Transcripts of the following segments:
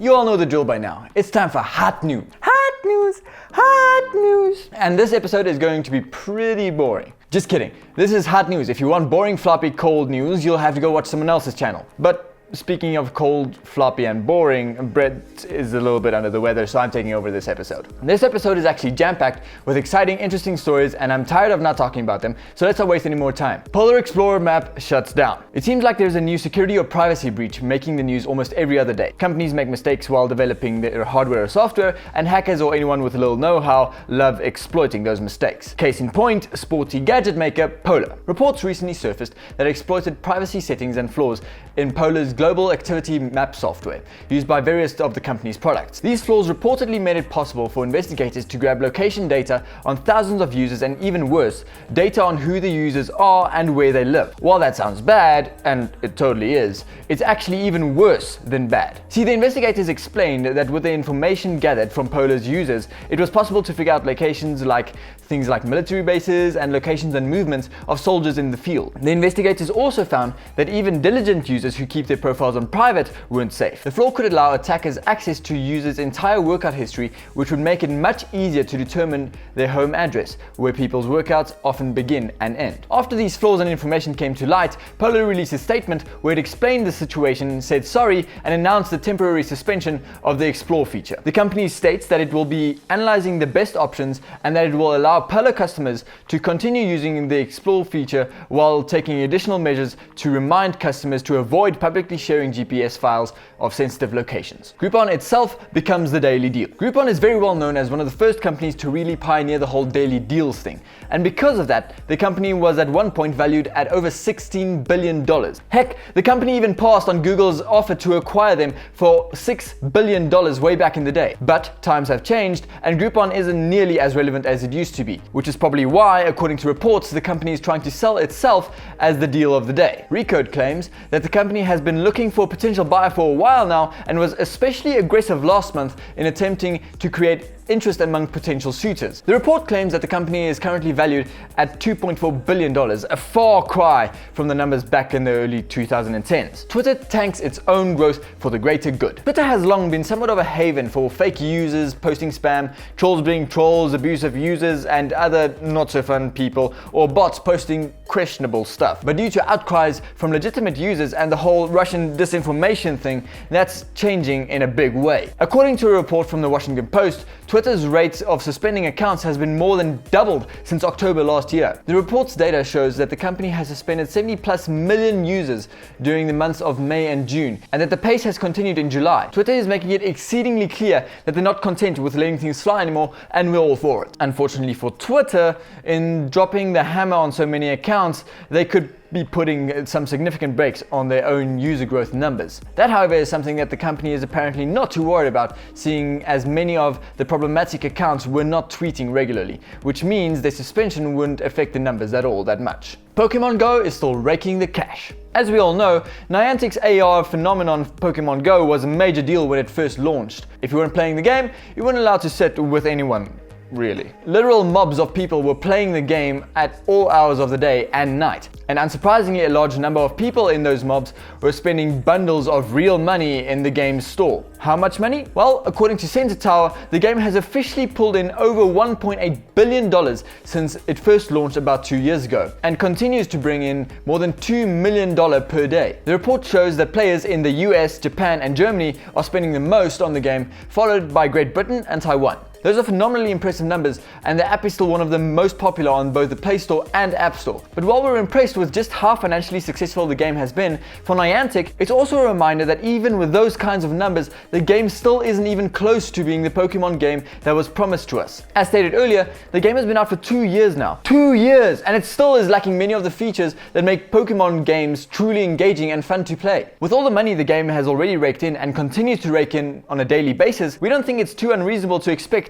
You all know the drill by now. It's time for hot news. Hot news, hot news. And this episode is going to be pretty boring. Just kidding. This is hot news. If you want boring, floppy, cold news, you'll have to go watch someone else's channel. But speaking of cold, floppy and boring, Brett is a little bit under the weather, so I'm taking over this episode. This episode is actually jam-packed with exciting, interesting stories, and I'm tired of not talking about them, so let's not waste any more time. Polar Explorer map shuts down. It seems like there's a new security or privacy breach making the news almost every other day. Companies make mistakes while developing their hardware or software, and hackers or anyone with a little know-how love exploiting those mistakes. Case in point, sporty gadget maker Polar. Reports recently surfaced that it exploited privacy settings and flaws in Polar's global activity map software, used by various of the company's products. These flaws reportedly made it possible for investigators to grab location data on thousands of users, and even worse, data on who the users are and where they live. While that sounds bad, and it totally is, it's actually even worse than bad. See, the investigators explained that with the information gathered from Polar's users, it was possible to figure out locations like things like military bases and locations and movements of soldiers in the field. The investigators also found that even diligent users who keep their profiles on private weren't safe. The flaw could allow attackers access to users' entire workout history, which would make it much easier to determine their home address, where people's workouts often begin and end. After these flaws and information came to light, Polar released a statement where it explained the situation, said sorry, and announced the temporary suspension of the Explore feature. The company states that it will be analyzing the best options and that it will allow Polar customers to continue using the Explore feature while taking additional measures to remind customers to avoid publicly sharing GPS files of sensitive locations. Groupon itself becomes the daily deal. Groupon is very well known as one of the first companies to really pioneer the whole daily deals thing. And because of that, the company was at one point valued at over $16 billion. Heck, the company even passed on Google's offer to acquire them for $6 billion way back in the day. But times have changed, and Groupon isn't nearly as relevant as it used to be, which is probably why, according to reports, the company is trying to sell itself as the deal of the day. Recode claims that the company has been looking for a potential buyer for a while now and was especially aggressive last month in attempting to create interest among potential suitors. The report claims that the company is currently valued at $2.4 billion, a far cry from the numbers back in the early 2010s. Twitter tanks its own growth for the greater good. Twitter has long been somewhat of a haven for fake users posting spam, trolls being trolls, abusive users, and other not so fun people, or bots posting questionable stuff. But due to outcries from legitimate users and the whole Russian disinformation thing, that's changing in a big way. According to a report from the Washington Post, Twitter's rate of suspending accounts has been more than doubled since October last year. The report's data shows that the company has suspended 70+ million users during the months of May and June, and that the pace has continued in July. Twitter is making it exceedingly clear that they're not content with letting things fly anymore, and we're all for it. Unfortunately for Twitter, in dropping the hammer on so many accounts, they could be putting some significant brakes on their own user growth numbers. That, however, is something that the company is apparently not too worried about, seeing as many of the problematic accounts were not tweeting regularly, which means their suspension wouldn't affect the numbers at all that much. Pokemon Go is still raking the cash. As we all know, Niantic's AR phenomenon Pokemon Go was a major deal when it first launched. If you weren't playing the game, you weren't allowed to sit with anyone. Really. Literal mobs of people were playing the game at all hours of the day and night. And unsurprisingly, a large number of people in those mobs were spending bundles of real money in the game's store. How much money? Well, according to Sensor Tower, the game has officially pulled in over $1.8 billion since it first launched about 2 years ago, and continues to bring in more than $2 million per day. The report shows that players in the US, Japan, and Germany are spending the most on the game, followed by Great Britain and Taiwan. Those are phenomenally impressive numbers, and the app is still one of the most popular on both the Play Store and App Store. But while we're impressed with just how financially successful the game has been, for Niantic, it's also a reminder that even with those kinds of numbers, the game still isn't even close to being the Pokemon game that was promised to us. As stated earlier, the game has been out for 2 years now. 2 years! And it still is lacking many of the features that make Pokemon games truly engaging and fun to play. With all the money the game has already raked in and continues to rake in on a daily basis, we don't think it's too unreasonable to expect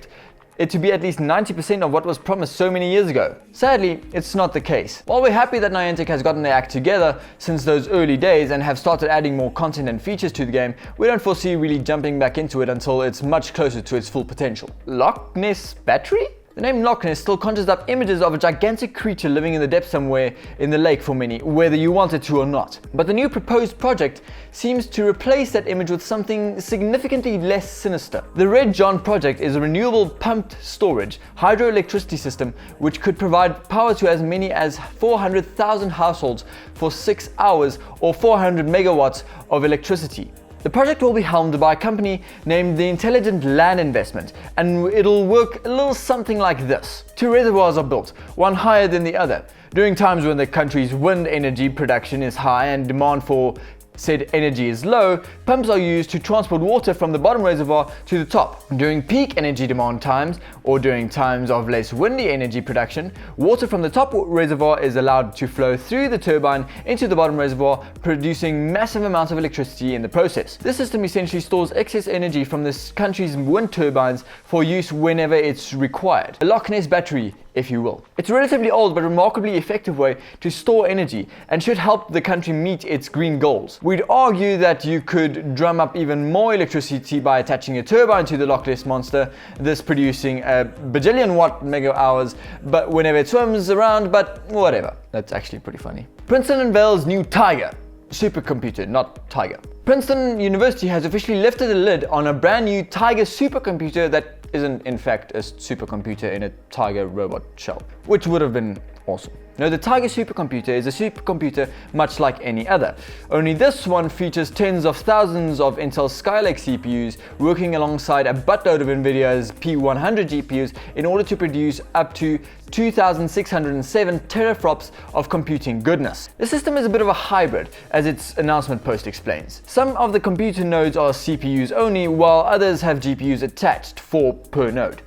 it to be at least 90% of what was promised so many years ago. Sadly, it's not the case. While we're happy that Niantic has gotten their act together since those early days and have started adding more content and features to the game, we don't foresee really jumping back into it until it's much closer to its full potential. Loch Ness battery? The name Loch Ness still conjures up images of a gigantic creature living in the depths somewhere in the lake for many, whether you want it to or not. But the new proposed project seems to replace that image with something significantly less sinister. The Red John project is a renewable pumped storage hydroelectricity system which could provide power to as many as 400,000 households for 6 hours or 400 megawatts of electricity. The project will be helmed by a company named the Intelligent Land Investment, and it'll work a little something like this. 2 reservoirs are built, one higher than the other. During times when the country's wind energy production is high and demand for said energy is low, pumps are used to transport water from the bottom reservoir to the top. During peak energy demand times, or during times of less windy energy production, water from the top reservoir is allowed to flow through the turbine into the bottom reservoir, producing massive amounts of electricity in the process. This system essentially stores excess energy from this country's wind turbines for use whenever it's required. A Loch Ness battery, if you will. It's a relatively old but remarkably effective way to store energy and should help the country meet its green goals. We'd argue that you could drum up even more electricity by attaching a turbine to the Loch Ness monster, this producing a bajillion watt mega hours but whenever it swims around, but whatever. That's actually pretty funny. Princeton unveils new Tiger supercomputer, not Tiger. Princeton University has officially lifted the lid on a brand new Tiger supercomputer that isn't in fact a supercomputer in a Tiger robot shell, which would have been awesome. No, the Tiger supercomputer is a supercomputer much like any other, only this one features tens of thousands of Intel Skylake CPUs working alongside a buttload of Nvidia's P100 GPUs in order to produce up to 2,607 teraflops of computing goodness. The system is a bit of a hybrid, as its announcement post explains. Some of the computer nodes are CPUs only, while others have GPUs attached, 4 per node.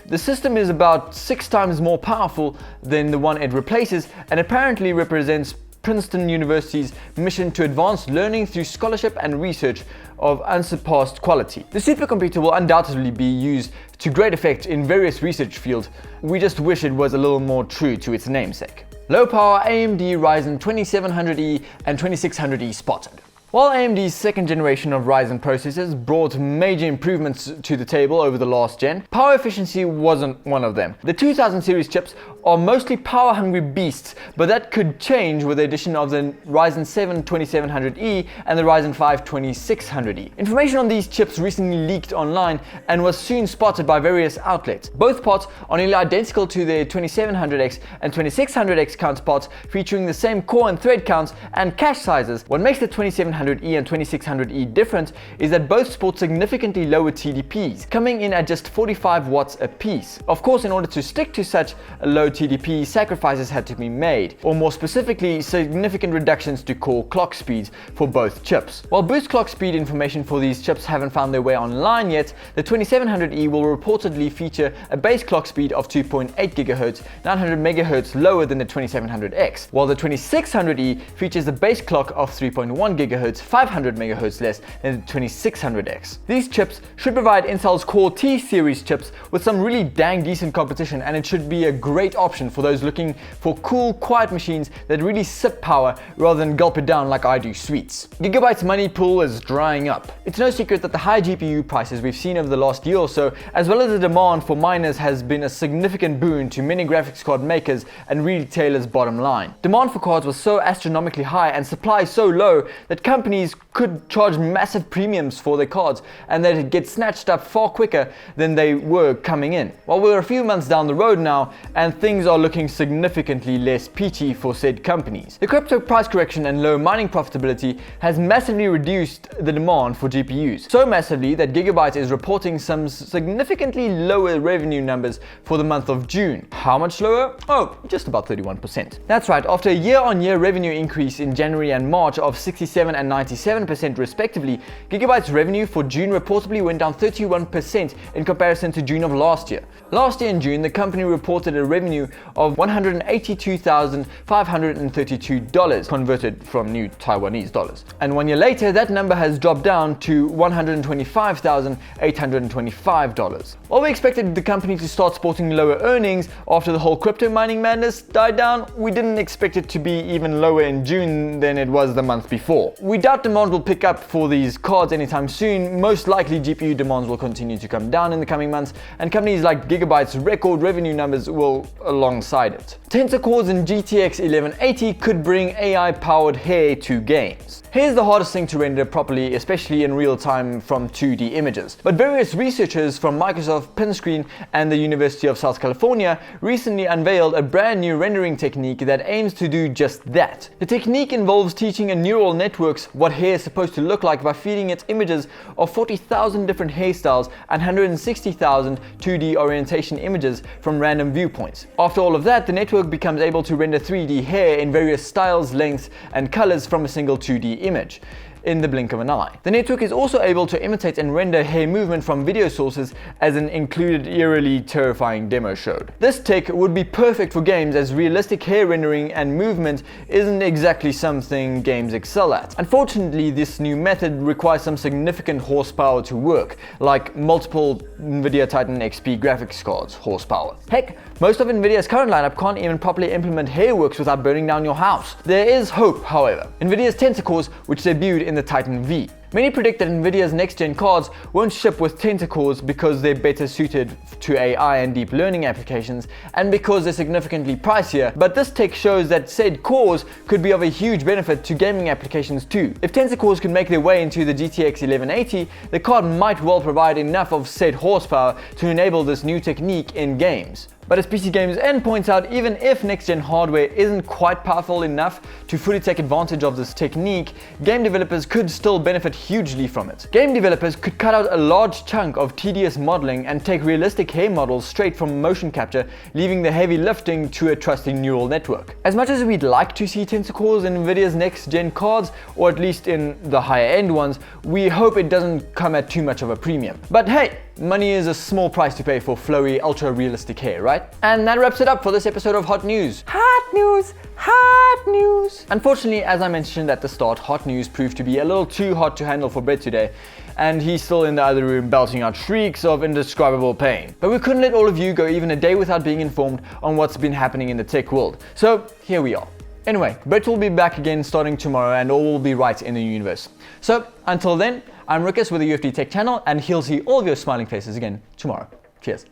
The system is about 6 times more powerful than the one it replaces and apparently represents Princeton University's mission to advance learning through scholarship and research of unsurpassed quality. The supercomputer will undoubtedly be used to great effect in various research fields. We just wish it was a little more true to its namesake. Low power AMD Ryzen 2700E and 2600E spotted. While AMD's second generation of Ryzen processors brought major improvements to the table over the last gen, power efficiency wasn't one of them. The 2000 series chips are mostly power-hungry beasts, but that could change with the addition of the Ryzen 7 2700E and the Ryzen 5 2600E. Information on these chips recently leaked online and was soon spotted by various outlets. Both pods are nearly identical to their 2700X and 2600X counterparts, featuring the same core and thread counts and cache sizes. What makes the 2700E and 2600E different is that both sport significantly lower TDPs, coming in at just 45 watts a piece. Of course, in order to stick to such a low TDP, sacrifices had to be made, or more specifically, significant reductions to core clock speeds for both chips. While boost clock speed information for these chips haven't found their way online yet, the 2700E will reportedly feature a base clock speed of 2.8 GHz, 900 MHz lower than the 2700X, while the 2600E features a base clock of 3.1 GHz, 500 MHz less than the 2600X. These chips should provide Intel's Core T series chips with some really dang decent competition, and it should be a great option for those looking for cool, quiet machines that really sip power rather than gulp it down like I do sweets. Gigabyte's money pool is drying up. It's no secret that the high GPU prices we've seen over the last year or so, as well as the demand for miners, has been a significant boon to many graphics card makers and retailers' bottom line. Demand for cards was so astronomically high and supply so low that companies could charge massive premiums for their cards, and they'd get snatched up far quicker than they were coming in. While we're a few months down the road now, and things are looking significantly less peachy for said companies. The crypto price correction and low mining profitability has massively reduced the demand for GPUs. So massively that Gigabyte is reporting some significantly lower revenue numbers for the month of June. How much lower? Oh, just about 31%. That's right, after a year-on-year revenue increase in January and March of 67 and 97% respectively, Gigabyte's revenue for June reportedly went down 31% in comparison to June of last year. Last year in June, the company reported a revenue of $182,532 converted from new Taiwanese dollars. And 1 year later, that number has dropped down to $125,825. While we expected the company to start sporting lower earnings after the whole crypto mining madness died down, we didn't expect it to be even lower in June than it was the month before. We We doubt demand will pick up for these cards anytime soon. Most likely GPU demands will continue to come down in the coming months, and companies like Gigabyte's record revenue numbers will alongside it. Tensor cores in GTX 1180 could bring AI-powered hair to games. Hair is the hardest thing to render properly, especially in real time from 2D images. But various researchers from Microsoft, Princeton, and the University of South California recently unveiled a brand new rendering technique that aims to do just that. The technique involves teaching a neural networks what hair is supposed to look like by feeding it images of 40,000 different hairstyles and 160,000 2D orientation images from random viewpoints. After all of that, the network becomes able to render 3D hair in various styles, lengths, and colors from a single 2D image in the blink of an eye. The network is also able to imitate and render hair movement from video sources, as an included eerily terrifying demo showed. This tech would be perfect for games, as realistic hair rendering and movement isn't exactly something games excel at. Unfortunately, this new method requires some significant horsepower to work, like multiple Nvidia Titan XP graphics cards horsepower. Heck, most of Nvidia's current lineup can't even properly implement Hairworks without burning down your house. There is hope, however. Nvidia's Tensor cores, which debuted in the Titan V. Many predict that Nvidia's next-gen cards won't ship with Tensor cores because they're better suited to AI and deep learning applications, and because they're significantly pricier, but this tech shows that said cores could be of a huge benefit to gaming applications too. If Tensor cores can make their way into the GTX 1180, the card might well provide enough of said horsepower to enable this new technique in games. But as PC Games N points out, even if next-gen hardware isn't quite powerful enough to fully take advantage of this technique, game developers could still benefit hugely from it. Game developers could cut out a large chunk of tedious modeling and take realistic hair models straight from motion capture, leaving the heavy lifting to a trusting neural network. As much as we'd like to see Tensor cores in Nvidia's next-gen cards, or at least in the higher-end ones, we hope it doesn't come at too much of a premium. But hey, money is a small price to pay for flowy, ultra-realistic hair, right? And that wraps it up for this episode of Hot News. Hot News! Hot News! Unfortunately, as I mentioned at the start, Hot News proved to be a little too hot to handle for Brett today, and he's still in the other room belting out shrieks of indescribable pain. But we couldn't let all of you go even a day without being informed on what's been happening in the tech world. So here we are. Anyway, Brett will be back again starting tomorrow, and all will be right in the universe. So until then, I'm Rikus with the UFD Tech channel, and he'll see all of your smiling faces again tomorrow. Cheers.